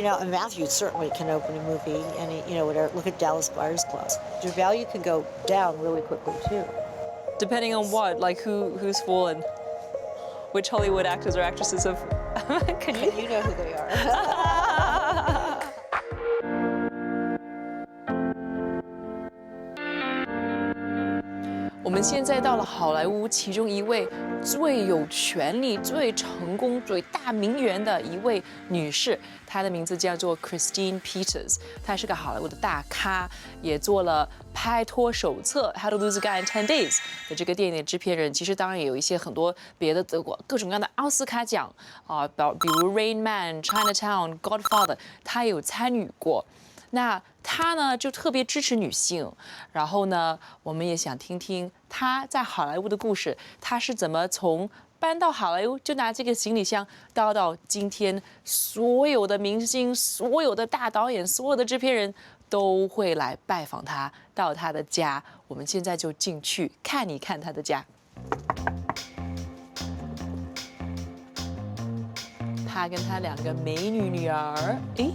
and Matthew certainly can open a movie, and whatever. Look at Dallas Buyers Club. Your value can go down really quickly too. Depending on what, like who's fallen, which Hollywood actors or actresses have. Can you? You know who they are. 我们现在到了好莱坞其中一位最有权力、最成功、最大名媛的一位女士，她的名字叫做 Christine Peters， 她是个好莱坞的大咖，也做了《拍拖手册》（How to Lose a Guy in 10 Days） 的这个电影的制片人。其实当然也有一些很多别的得过各种各样的奥斯卡奖啊，比如《Rain Man》、《Chinatown》、《Godfather》，她也有参与过。那她呢就特别支持女性，然后呢，我们也想听听她在好莱坞的故事，她是怎么从搬到好莱坞就拿这个行李箱到今天，所有的明星、所有的大导演、所有的制片人都会来拜访她，到她的家。我们现在就进去看一看她的家。她跟她2个美女女儿，诶。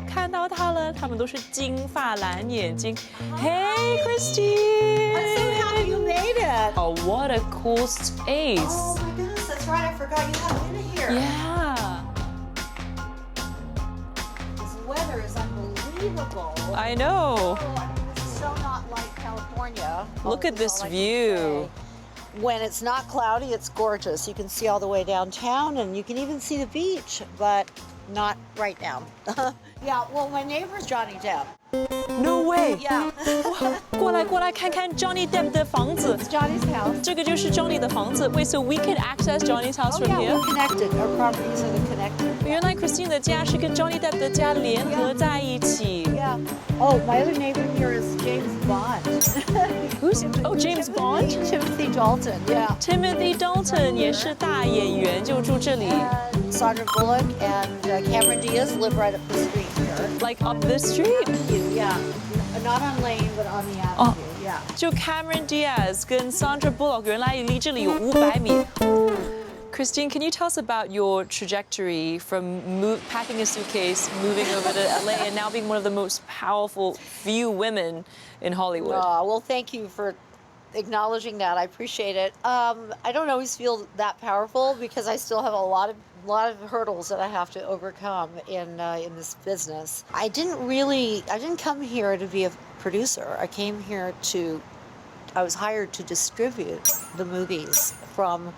看到她了，她们都是金发蓝眼睛。Hey, Christine! I'm so happy you made it. Oh, what a cool space! Oh my goodness, that's right. I forgot you had been here. Yeah. This weather is unbelievable. I know. Oh, this is so not like California. Look at this view. When it's not cloudy, it's gorgeous. You can see all the way downtown, and you can even see the beach, but not right now. Yeah, well, my neighbor's Johnny Depp. No way. Yeah. 过来看看 Johnny Depp 的房子。It's Johnny's house. 这个就是 Johnny 的房子。Wait, so we can access Johnny's house from yeah, here? we're connected. Our properties are connected. 原来 Christine 的家是跟 Johnny Depp 的家联合在一起。Yeah. Oh, my other neighbor here is James Bond. Who's? Oh, James Bond? Timothy Dalton. Yeah. Timothy Dalton 也是大演员，就住这里。Sandra Bullock and Cameron Diaz live right up the street here. Like up the street? Yeah. Not on Lane, but on the avenue. Yeah. 就 Cameron Diaz 跟 Sandra Bullock 原来离这里有500米。Christine, can you tell us about your trajectory from packing a suitcase, moving over to LA, and now being one of the most powerful few women in Hollywood? Well, thank you for acknowledging that. I appreciate it. I don't always feel that powerful because I still have a lot of hurdles that I have to overcome in this business. I didn't come here to be a producer. I was hired to distribute the movies from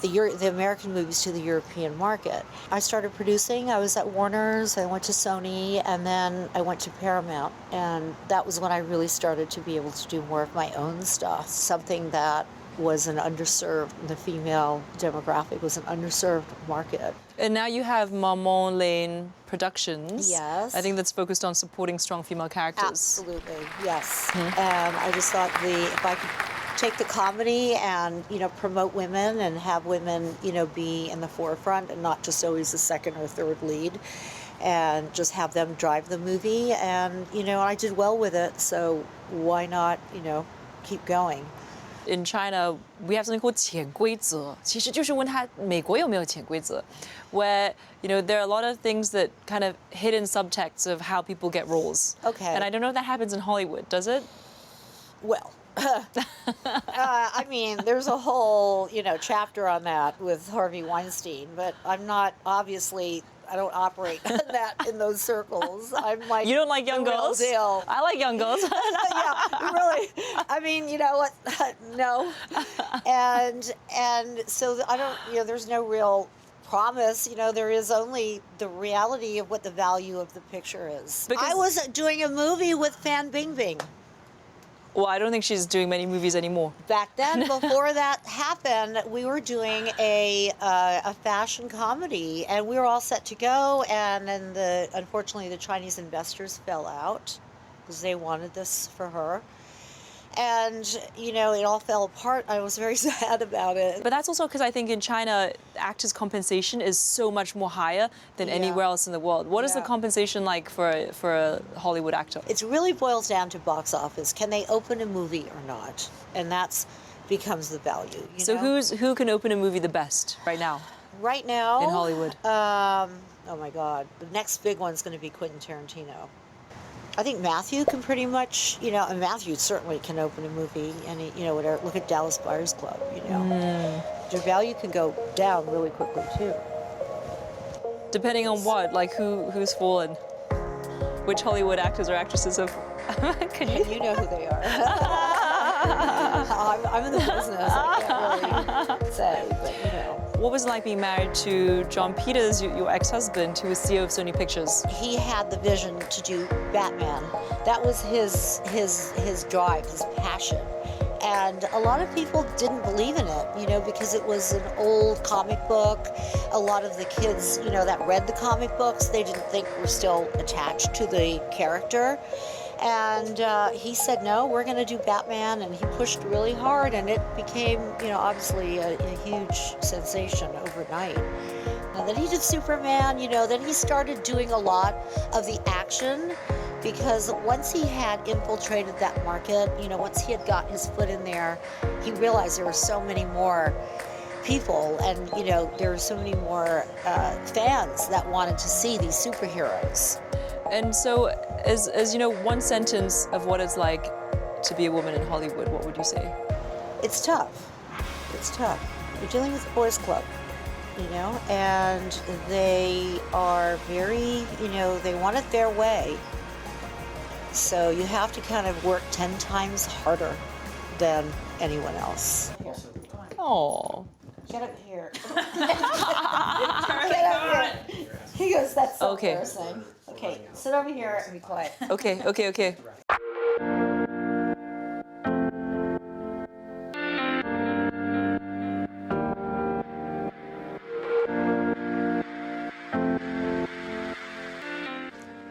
the American movies to the European market. I started producing. I was at Warner's, I went to Sony, and then I went to Paramount. And that was when I really started to be able to do more of my own stuff, something that was an underserved, the female demographic was an underserved market. And now you have Maman Lane Productions. Yes. I think that's focused on supporting strong female characters. Absolutely, yes. And I just thought if I could take the comedy and, promote women and have women, be in the forefront and not just always the second or third lead, and just have them drive the movie. And, I did well with it, so why not, keep going? In China, we have something called 潜规则，其实就是问他美国有没有潜规则 where, there are a lot of things that kind of hidden subtexts of how people get roles. Okay. And I don't know if that happens in Hollywood, does it? Well, I mean, there's a whole, chapter on that with Harvey Weinstein, but I don't operate in those circles. I'm like, you don't like young girls? Deal. I like young girls. Yeah, really. I mean, you know what? No. And so I don't, there's no real promise. There is only the reality of what the value of the picture is. Because I was doing a movie with Fan Bingbing. Well, I don't think she's doing many movies anymore. Back then, before that happened, we were doing a fashion comedy, and we were all set to go. And then, unfortunately, the Chinese investors fell out because they wanted this for her. And, it all fell apart. I was very sad about it. But that's also because I think in China, actors' compensation is so much more higher than anywhere else in the world. What is the compensation like for a Hollywood actor? It really boils down to box office. Can they open a movie or not? And that's becomes the value. So who can open a movie the best right now? Right now? In Hollywood? Oh my God. The next big one's going to be Quentin Tarantino. I think Matthew can pretty much, and Matthew certainly can open a movie and, whatever. Look at Dallas Buyers Club, Their value can go down really quickly too. Depending on what, like who's fallen, which Hollywood actors or actresses have. Can you? And you know who they are. I'm in the business. I can't really say, but What was it like being married to John Peters, your ex-husband, who was CEO of Sony Pictures? He had the vision to do Batman. That was his drive, his passion. And a lot of people didn't believe in it, because it was an old comic book. A lot of the kids, that read the comic books, they didn't think were still attached to the character. And he said, no, we're going to do Batman. And he pushed really hard, and it became, obviously a huge sensation overnight. And then he did Superman, then he started doing a lot of the action, because once he had infiltrated that market, once he had got his foot in there, he realized there were so many more people and, there were so many more fans that wanted to see these superheroes. And so, as one sentence of what it's like to be a woman in Hollywood, what would you say? It's tough. It's tough. You're dealing with a boys' club, and they are very, they want it their way. So you have to kind of work 10 times harder than anyone else. Oh. Get up here. Get up here. He goes, that's so embarrassing. Okay, sit over here and be quiet. Okay.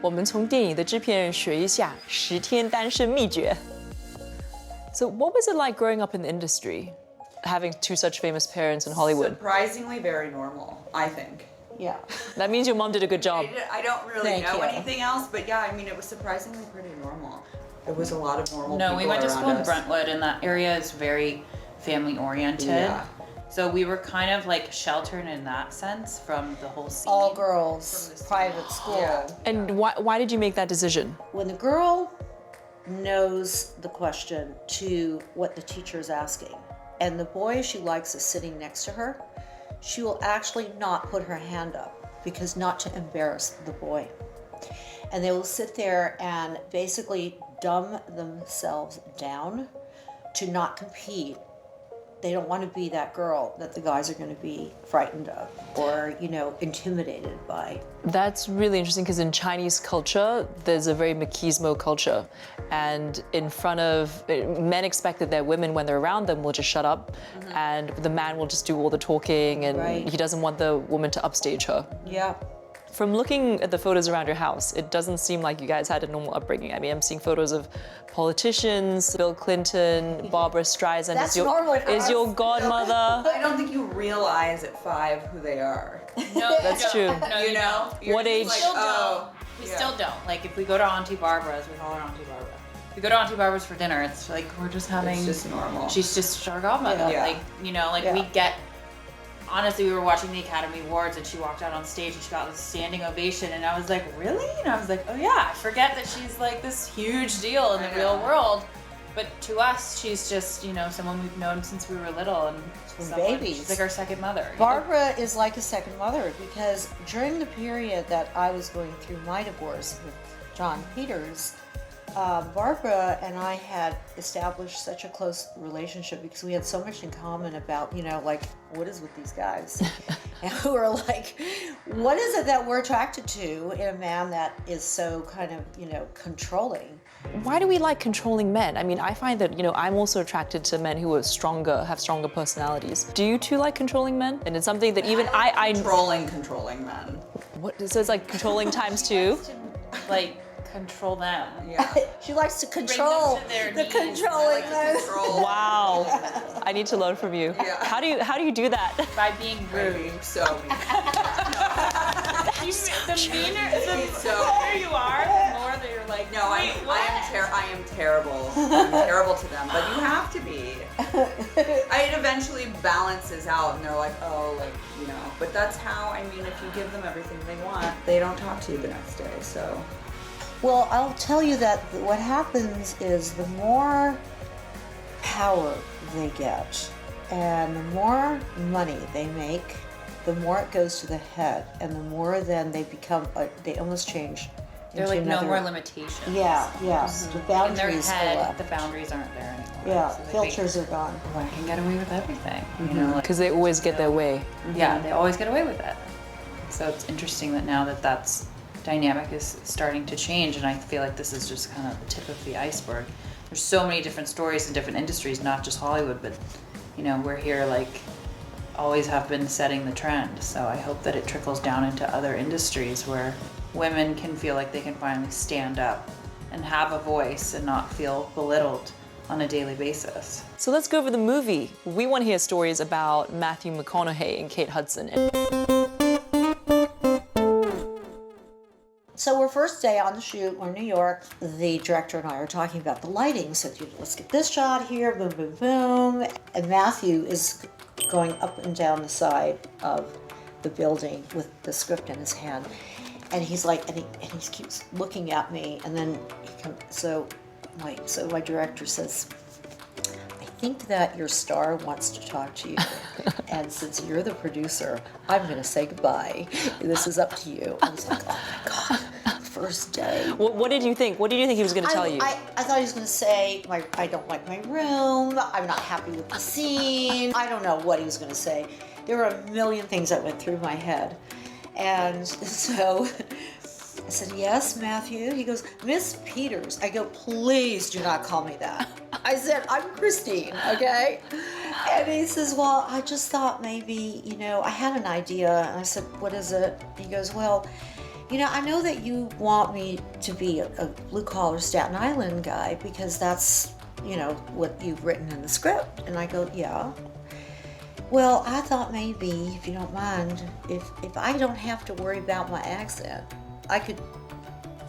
我们从电影的制片人学一下10天单身秘诀。So what was it like growing up in the industry, having two such famous parents in Hollywood? Surprisingly very normal, I think. Yeah. That means your mom did a good job. I don't really Thank know you. anything else, but yeah, I mean, it was surprisingly pretty normal. There was a lot of normal No, people we went to around school in us. Brentwood, and that area is very family oriented. Yeah. So we were kind of like sheltered in that sense from the whole scene. All girls, private school. Yeah. And why did you make that decision? When the girl knows the question to what the teacher is asking, and the boy she likes is sitting next to her, she will actually not put her hand up because not to embarrass the boy. And they will sit there and basically dumb themselves down to not compete. They don't want to be that girl that the guys are going to be frightened of or, intimidated by. That's really interesting because in Chinese culture, there's a very machismo culture. And in front of men expect that their women, when they're around them, will just shut up. And the man will just do all the talking and Right. he doesn't want the woman to upstage her. Yeah. From looking at the photos around your house, it doesn't seem like you guys had a normal upbringing. I mean, I'm seeing photos of politicians, Bill Clinton, Barbara Streisand. That's normal for is us. your godmother. I don't think you realize at 5 who they are. No, That's true. No, You know? You're What just age? like, Still oh, don't. We yeah. still don't. Like if we go to Auntie Barbara's, we call her Auntie Barbara. If we go to Auntie Barbara's for dinner, it's like we're just having. It's just normal. She's just our godmother. Yeah. Like Yeah. we get. Honestly, we were watching the Academy Awards and she walked out on stage and she got this standing ovation and I was like, really? And I was like, oh yeah, I forget that she's like this huge deal in the I real know. world. But to us, she's just, someone we've known since we were little and babies. She's like our second mother. Barbara is like a second mother because during the period that I was going through my divorce with John Peters, Barbara and I had established such a close relationship because we had so much in common about, what is with these guys? And we were like, what is it that we're attracted to in a man that is so kind of, controlling? Why do we like controlling men? I mean, I find that, I'm also attracted to men who are stronger, have stronger personalities. Do you two like controlling men? And it's something that even I Controlling men. what, so it's like controlling times 2? Like, control them. Yeah. She likes to control to their the knees. controlling men. Control. Wow. I need to learn from you. Yeah. How do you do that? By being rude. Being so mean. The meaner So you are, the more that you're like, no, I am terrible. I'm terrible to them, but you have to be. It eventually balances out, and they're like, oh, like, you know. But that's how, I mean, if you give them everything they want, they don't talk to you the next day, so. Well, I'll tell you that what happens is the more power they get and the more money they make, the more it goes to the head, and the more then they become, they almost change. They're into like no another- more limitations. Yeah, yes. The In their boundaries head, go up. the boundaries aren't there anymore. Yeah, So they filters think, are gone. well, I can get away with everything. You know, like, Because they always get their way. yeah, they always get away with it. So it's interesting that now that's dynamic is starting to change, and I feel like this is just kind of the tip of the iceberg. There's so many different stories in different industries, not just Hollywood, but you know, we're here like always have been setting the trend. So I hope that it trickles down into other industries where women can feel like they can finally stand up and have a voice and not feel belittled on a daily basis. So let's go over the movie. We want to hear stories about Matthew McConaughey and Kate Hudson. So we're first day on the shoot, we're in New York. The director and I are talking about the lighting. So let's get this shot here, boom, boom, boom. And Matthew is going up and down the side of the building with the script in his hand. And he's like, and he keeps looking at me. And then so my director says, I think that your star wants to talk to you. And since you're the producer, I'm going to say goodbye. This is up to you. I was like, oh my God, first day. What did you think? What did you think he was going to tell you? I thought he was going to say, I don't like my room. I'm not happy with the scene. I don't know what he was going to say. There were a million things that went through my head. And so I said, yes, Matthew. He goes, Miss Peters. I go, please do not call me that. I said, I'm Christine, okay? And he says, well, I just thought maybe, you know, I had an idea. And I said, what is it? He goes, well, you know, I know that you want me to be a blue-collar Staten Island guy because that's, you know, what you've written in the script. And I go, yeah. Well, I thought maybe, if you don't mind, if I don't have to worry about my accent, I could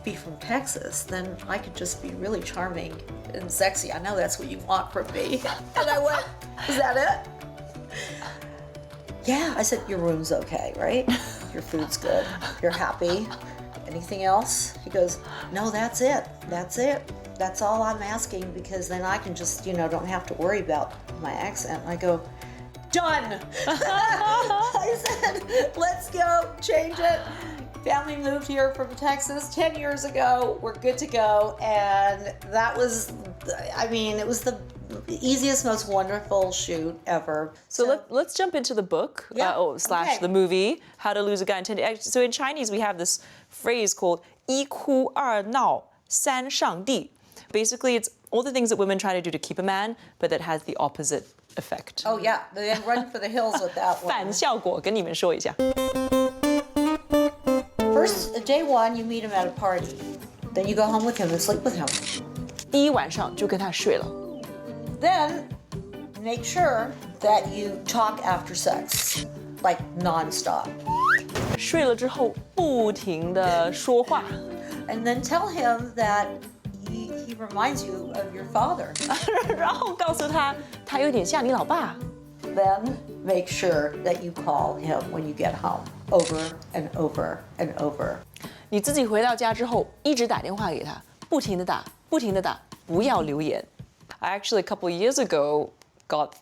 be from Texas, then I could just be really charming and sexy. I know that's what you want from me. And I went, is that it? Yeah, I said, your room's okay, right? Your food's good. You're happy. Anything else? He goes, no, that's it. That's it. That's all I'm asking because then I can just, you know, don't have to worry about my accent. And I go, done. I said, let's go, change it. Family moved here from Texas 10 years ago. We're good to go. And that was, I mean, it was the easiest, most wonderful shoot ever. So let's jump into the book, slash okay. the movie, How to Lose a Guy in 10 Days. So in Chinese, we have this phrase called 一哭二闹三上帝. Basically, it's all the things that women try to do to keep a man, but that has the opposite effect. Oh yeah, then run for the hills with that one. 反效果，跟你们说一下。First, day one, you meet him at a party. Then you go home with him and sleep with him. 第一晚上就跟他睡了。 Then, make sure that you talk after sex, like nonstop. 睡了之后不停的说话， And then tell him that he reminds you of your father. 然后告诉他他有点像你老爸。 Then make sure that you call him when you get home, over and over and over. 你自己回到家之后一直打电话给他，不停的打，不停的打，不要留言。I actually a couple of years ago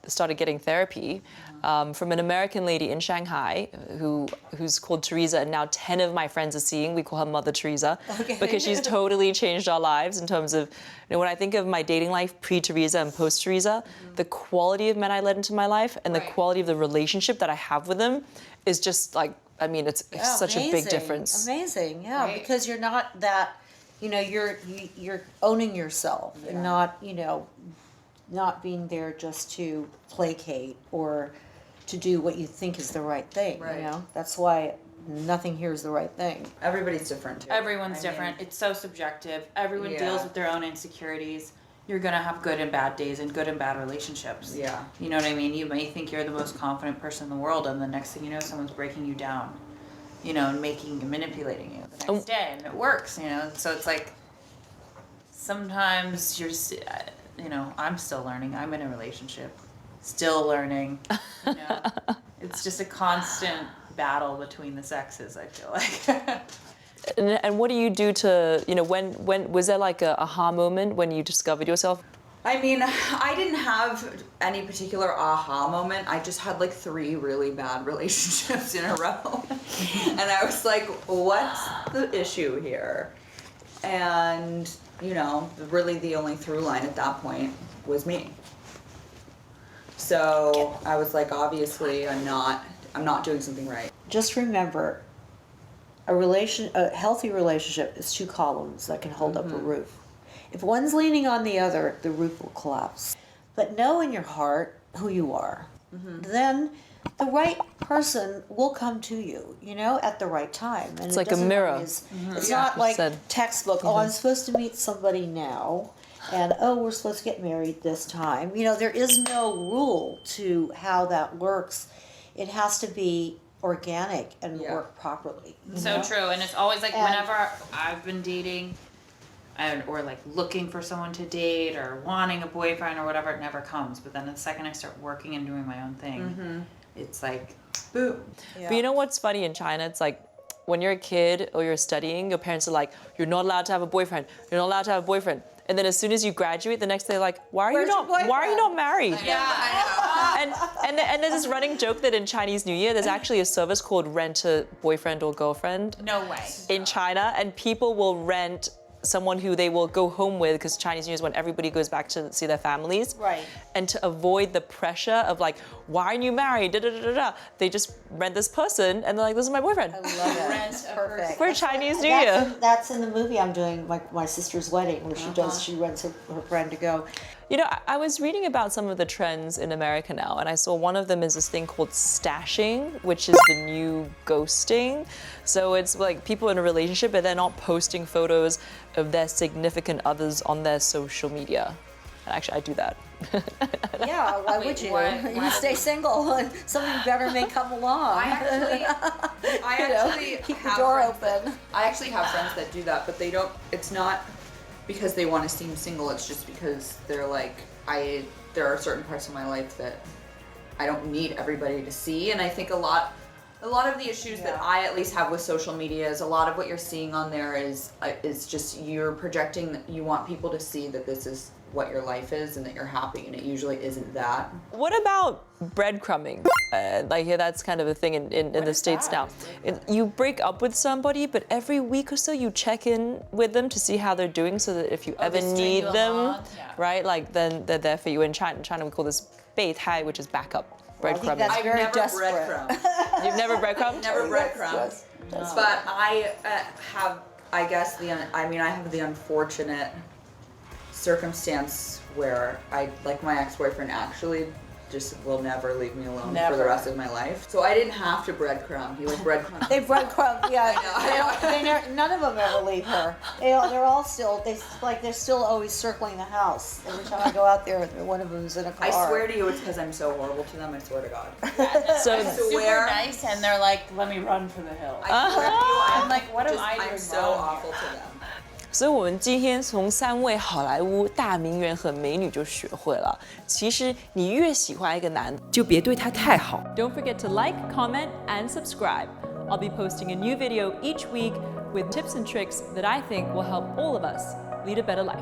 started getting therapy from an American lady in Shanghai who's called Teresa, and now 10 of my friends are seeing. We call her Mother Teresa because she's totally changed our lives in terms of, you know, when I think of my dating life pre-Teresa and post-Teresa, the quality of men I led into my life and the quality of the relationship that I have with them is just like, I mean, it's such a big difference. Amazing, yeah, Right. because you're not that, you know, you're owning yourself and not, you know, not being there just to placate or to do what you think is the right thing. Right. You know, that's why nothing here is the right thing. Everybody's different too. Everyone's I mean, different. It's so subjective. Everyone Yeah. deals with their own insecurities. You're gonna have good and bad days and good and bad relationships. Yeah. You know what I mean? You may think you're the most confident person in the world, and the next thing you know, someone's breaking you down. You know, and manipulating you the next day, and it works. You know, so it's like sometimes you know, I'm still learning. I'm in a relationship, still learning. You know, it's just a constant battle between the sexes, I feel like. And what do you do to, you know, when was there like a aha moment when you discovered yourself? I mean, I didn't have any particular aha moment. I just had like 3 really bad relationships in a row. And I was like, what's the issue here? And, you know, really the only through line at that point was me. So I was like, obviously I'm not doing something right. Just remember, a healthy relationship is 2 columns that can hold up a roof. If one's leaning on the other, the roof will collapse. But know in your heart who you are. Then the right person will come to you, you know, at the right time. And It's like a mirror. It's not like said. textbook, oh, I'm supposed to meet somebody now, and oh, we're supposed to get married this time. You know, there is no rule to how that works. It has to be organic and work properly. So true, and it's always like whenever I've been dating or like looking for someone to date or wanting a boyfriend or whatever, it never comes. But then the second I start working and doing my own thing, it's like, boom. Yeah. But you know what's funny in China? It's like when you're a kid or you're studying, your parents are like, you're not allowed to have a boyfriend. You're not allowed to have a boyfriend. And then as soon as you graduate, the next day, like, why are you not married? Yeah, I know. And there's this running joke that in Chinese New Year, there's actually a service called rent a boyfriend or girlfriend No way. in China, and people will rent someone who they will go home with, because Chinese New Year is when everybody goes back to see their families. Right. And to avoid the pressure of like, why aren't you married? Da, da, da, da, da, they just rent this person and they're like, this is my boyfriend. I love it. Rent a Perfect. For Chinese New Year. That's in the movie I'm doing, my sister's wedding, where she rents her friend to go. You know, I was reading about some of the trends in America now, and I saw one of them is this thing called stashing, which is the new ghosting. So it's like people in a relationship, but they're not posting photos of their significant others on their social media. And actually, I do that. Yeah, why would you? You stay single, and something better may come along. I actually keep the have door friends open. I actually have friends that do that, but they don't. It's not because they want to seem single. It's just because they're like, there are certain parts of my life that I don't need everybody to see, and I think a lot of the issues that I at least have with social media is a lot of what you're seeing on there is just you're projecting that you want people to see that this is what your life is and that you're happy, and it usually isn't that. What about breadcrumbing? Like, yeah, that's kind of a thing in the States now. You break up with somebody, but every week or so you check in with them to see how they're doing, so that if you ever need them, right, like then they're there for you. In China we call this 备胎, which is backup. Breadcrumbing. that's I've very never desperate. breadcrumbed. You've never breadcrumbed? Never breadcrumbed. But I have, I guess I have the unfortunate circumstance where my ex-boyfriend actually just will never leave me alone for the rest of my life. So I didn't have to breadcrumb. He was breadcrumbing. They breadcrumb, yeah. None of them ever leave her. They're all still, they're still always circling the house. Every time I go out there, one of them's in a car. I swear to you, it's because I'm so horrible to them. I swear to God. So I swear. Super nice, and they're like, let me run for the hill. I swear to you, I'm like, what am I doing I'm so wrong awful here? to them. 所以我们今天从3位好莱坞大名媛和美女就学会了，其实你越喜欢一个男，就别对他太好。Don't forget to like, comment, and subscribe. I'll be posting a new video each week with tips and tricks that I think will help all of us lead a better life.